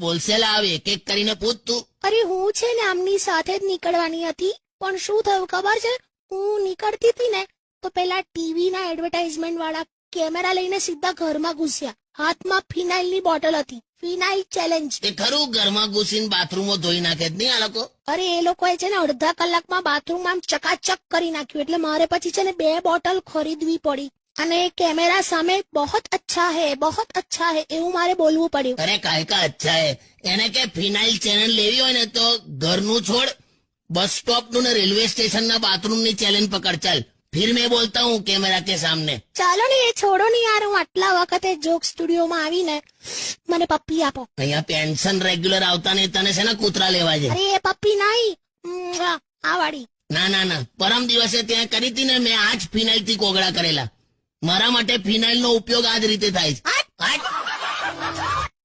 બોલશે લાવ, એક એક કરીને પૂછ તું. અરે હું છે ને આમની સાથે જ નીકળવાની હતી, પણ શું થયું ખબર છે, હું નીકળતી હતી ને તો પેલા ટીવી ના એડવર્ટાઇઝમેન્ટ વાળા કેમેરા લઈને સીધા ઘરમાં ઘૂસ્યા. હાથમાં ફિનાઇલ ની બોટલ હતી, ફિનાઇલ ચેલેન્જ. તે ખરું ઘરમાં ઘૂસીને બાથરૂમો ધોઈ નાખે જ નહીં આ લોકો? અરે એ લોકોએ છે ને અડધા કલાકમાં બાથરૂમમાં ચકાચક કરી નાખ્યું, એટલે મારે પછી છે ને 2 બોટલ ખરીદવી પડી. અને કેમેરા સામે બહોત અચ્છા હે, બહોત અચ્છા હે એવું મારે બોલવું પડ્યું. અરે કાયકા અચ્છા હે, એને કે ફિનાઇલ ચેલેન્જ લેવી હોય ને તો ઘરનું છોડ, બસ સ્ટોપ નું ને રેલવે સ્ટેશન ના બાથરૂમ ની ચેલેન્જ પકડ. ચાલ ફિર મેં બોલતા હું કેમેરા કે સામને. ચાલો ને એ છોડો ને યાર, હું આટલા વખતે જોક સ્ટુડિયોમાં આવીને મને પપ્પી આપો. અહીંયા પેન્શન રેગ્યુલર આવતા ને તને છે ને કૂતરા લેવા છે. અરે એ પપ્પી નહીં, આ વાળી. ના ના ના, પરમ દિવસે ત્યાં કરી હતી ને મેં આજ ફિનાઇલ થી કોગળા કરેલા. મારા માટે ફિનાઇલ નો ઉપયોગ આ જ રીતે થાય છે.